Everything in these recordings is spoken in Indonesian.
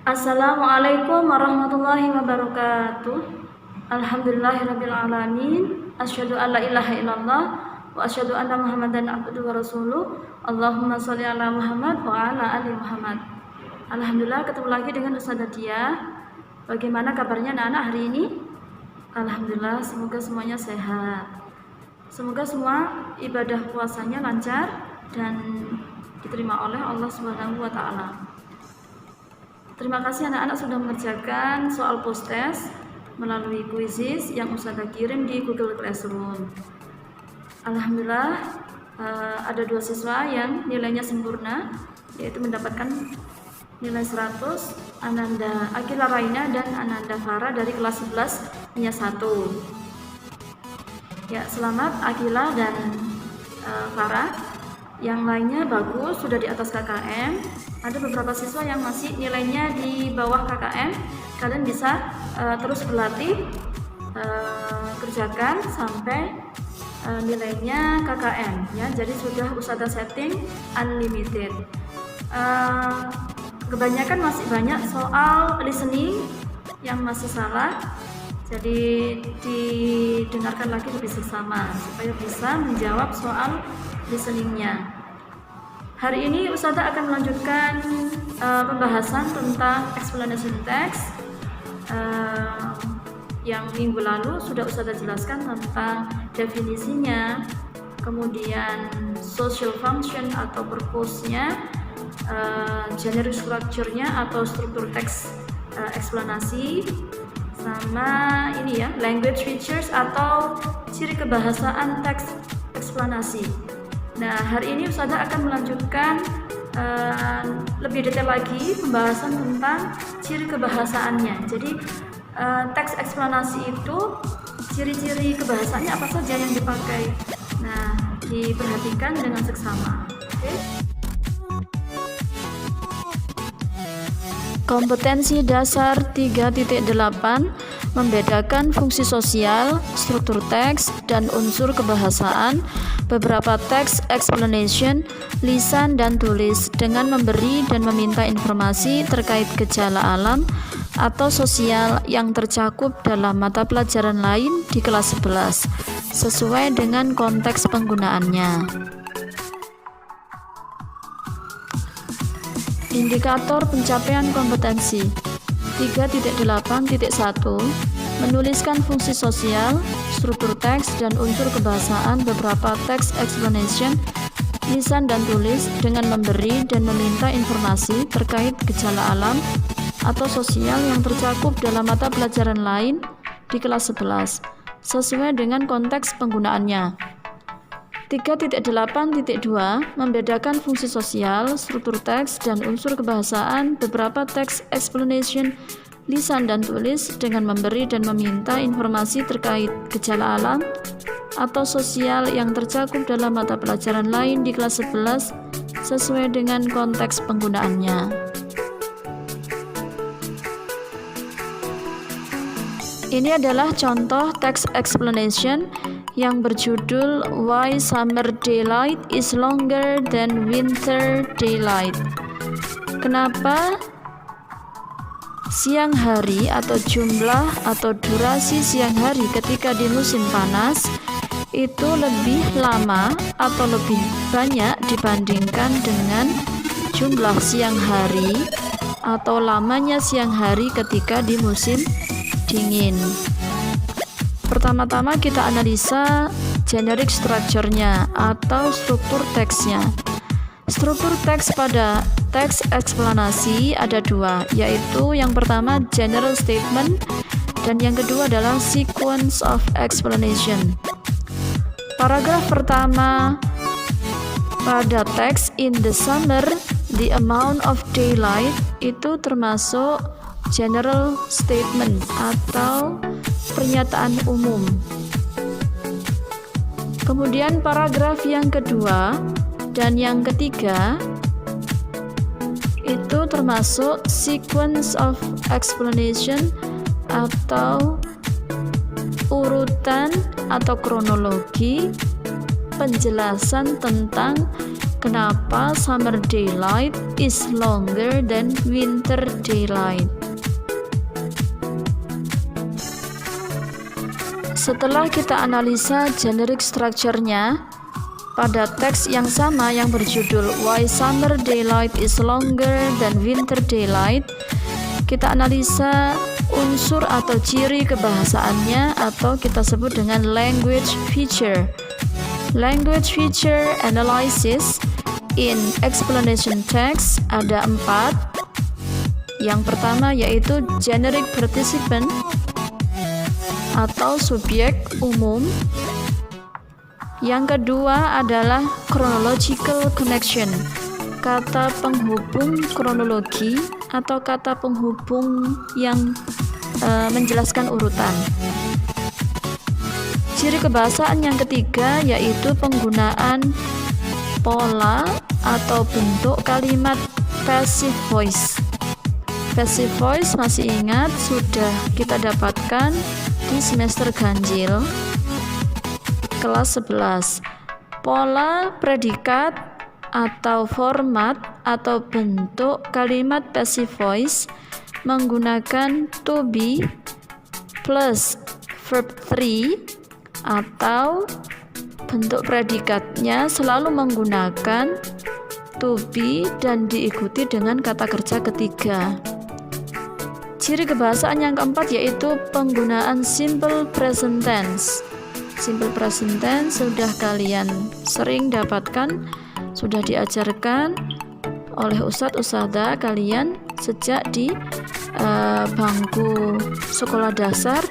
Assalamualaikum warahmatullahi wabarakatuh. Alhamdulillahirabbil alamin. Asyhadu an la ilaha illallah wa asyhadu anna Muhammadan abduhu wa rasuluh. Allahumma sholli ala Muhammad wa ala ali Muhammad. Alhamdulillah ketemu lagi dengan Ustazah Dia. Bagaimana kabarnya anak-anak hari ini? Alhamdulillah, semoga semuanya sehat. Semoga semua ibadah puasanya lancar dan diterima oleh Allah Subhanahu wa taala. Terima kasih anak-anak sudah mengerjakan soal post test melalui quizzes yang Ustazah kirim di Google Classroom. Alhamdulillah ada 2 siswa yang nilainya sempurna, yaitu mendapatkan nilai 100, Ananda Akila Raina dan Ananda Farah dari kelas 11 hanya 1. Ya, selamat Akila dan Farah. Yang lainnya bagus, sudah di atas KKM. Ada beberapa siswa yang masih nilainya di bawah KKM. Kalian bisa terus berlatih, kerjakan sampai nilainya KKM ya. Jadi sudah Ustazah setting unlimited. Kebanyakan masih banyak soal listening yang masih salah. Jadi didengarkan lagi lebih seksama supaya bisa menjawab soal listeningnya. Hari ini Ustazah akan melanjutkan pembahasan tentang explanation text. Yang minggu lalu sudah Ustazah jelaskan tentang definisinya, kemudian social function atau purpose-nya, generic structure-nya atau struktur teks eksplanasi, sama ini ya, language features atau ciri kebahasaan teks eksplanasi. Nah, hari ini Ustazah akan melanjutkan lebih detail lagi pembahasan tentang ciri kebahasaannya. Jadi teks eksplanasi itu ciri-ciri kebahasaannya apa saja yang dipakai. Nah, diperhatikan dengan seksama. Oke? Kompetensi dasar 3.8 membedakan fungsi sosial, struktur teks, dan unsur kebahasaan, beberapa teks explanation, lisan dan tulis dengan memberi dan meminta informasi terkait gejala alam atau sosial yang tercakup dalam mata pelajaran lain di kelas 11 sesuai dengan konteks penggunaannya. Indikator pencapaian kompetensi 3.8.1 menuliskan fungsi sosial, struktur teks, dan unsur kebahasaan beberapa teks explanation, lisan dan tulis dengan memberi dan meminta informasi terkait gejala alam atau sosial yang tercakup dalam mata pelajaran lain di kelas 11 sesuai dengan konteks penggunaannya. 3.8.2 membedakan fungsi sosial, struktur teks, dan unsur kebahasaan beberapa teks explanation, lisan dan tulis dengan memberi dan meminta informasi terkait gejala alam atau sosial yang tercakup dalam mata pelajaran lain di kelas 11 sesuai dengan konteks penggunaannya. Ini adalah contoh teks explanation yang berjudul Why Summer Daylight is Longer than Winter Daylight. Kenapa siang hari atau jumlah atau durasi siang hari ketika di musim panas itu lebih lama atau lebih banyak dibandingkan dengan jumlah siang hari atau lamanya siang hari ketika di musim dingin. Pertama-tama kita analisa generic structure-nya atau struktur teksnya. Struktur teks pada teks eksplanasi ada 2, yaitu yang pertama general statement dan yang kedua adalah sequence of explanation. Paragraf pertama pada teks in the summer, the amount of daylight itu termasuk general statement atau pernyataan umum. Kemudian paragraf yang kedua dan yang ketiga itu termasuk sequence of explanation atau urutan atau kronologi penjelasan tentang kenapa summer daylight is longer than winter daylight. Setelah kita analisa generic structure-nya pada teks yang sama yang berjudul Why Summer Daylight is Longer Than Winter Daylight, kita analisa unsur atau ciri kebahasaannya atau kita sebut dengan language feature. Language feature analysis in explanation text ada 4. Yang pertama yaitu generic participant atau subjek umum. Yang kedua adalah chronological connection, kata penghubung kronologi atau kata penghubung yang menjelaskan urutan. Ciri kebahasaan yang ketiga yaitu penggunaan pola atau bentuk kalimat passive voice. Passive voice masih ingat sudah kita dapatkan di semester ganjil kelas 11. Pola predikat atau format atau bentuk kalimat passive voice menggunakan to be plus verb 3 atau bentuk predikatnya selalu menggunakan to be dan diikuti dengan kata kerja ketiga. Ciri kebahasaan yang keempat yaitu penggunaan simple present tense. Simple present tense sudah kalian sering dapatkan, sudah diajarkan oleh ustadz-ustadzah kalian sejak di bangku sekolah dasar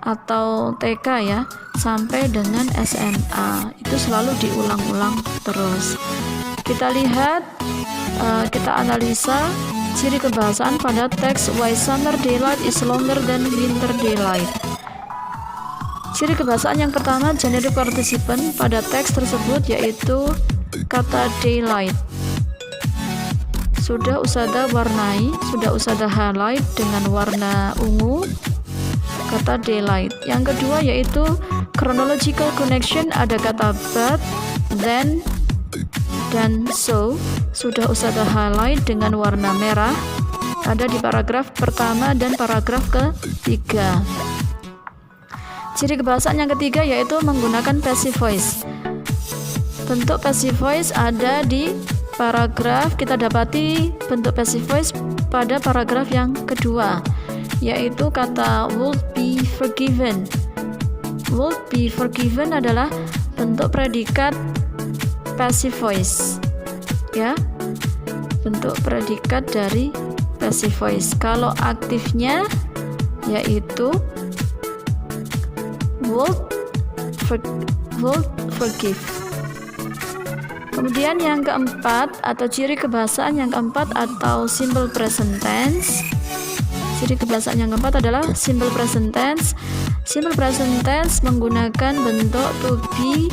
atau TK ya, sampai dengan SMA. Itu selalu diulang-ulang terus. Kita lihat, kita analisa ciri kebahasaan pada teks Why Summer Daylight is Longer Than Winter Daylight. Ciri kebahasaan yang pertama generic participant pada teks tersebut yaitu kata daylight. Sudah ustadzah warnai, sudah ustadzah highlight dengan warna ungu kata daylight. Yang kedua yaitu chronological connection, ada kata but, then, dan so, sudah ustadzah highlight dengan warna merah, ada di paragraf pertama dan paragraf ketiga. Ciri kebahasaan yang ketiga yaitu menggunakan passive voice. Bentuk passive voice ada di paragraf, kita dapati bentuk passive voice pada paragraf yang kedua, yaitu kata would be forgiven. Would be forgiven adalah bentuk predikat passive voice, ya, bentuk predikat dari passive voice. Kalau aktifnya yaitu would forgive. Kemudian yang keempat atau ciri kebahasaan yang keempat atau simple present tense. Ciri kebahasaan yang keempat adalah simple present tense. Simple present tense menggunakan bentuk to be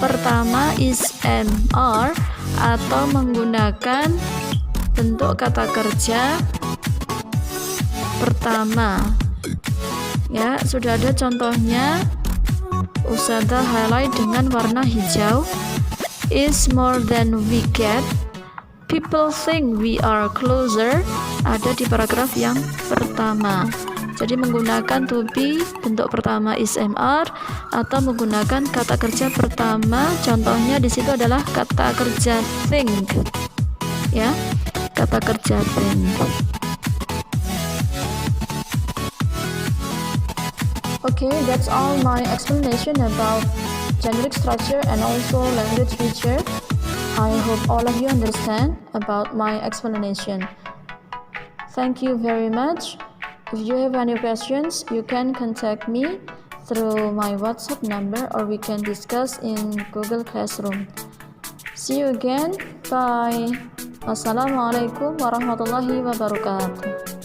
pertama is MR atau menggunakan bentuk kata kerja pertama. Ya, sudah ada contohnya. Ustadzah highlight dengan warna hijau. Is more than we get. People think we are closer. Ada di paragraf yang pertama. Jadi menggunakan to be bentuk pertama is MR atau menggunakan kata kerja pertama. Contohnya di situ adalah kata kerja think. Ya, kata kerja think. Okay, that's all my explanation about generic structure and also language feature. I hope all of you understand about my explanation. Thank you very much. If you have any questions, you can contact me through my WhatsApp number or we can discuss in Google Classroom. See you again. Bye. Wassalamualaikum warahmatullahi wabarakatuh.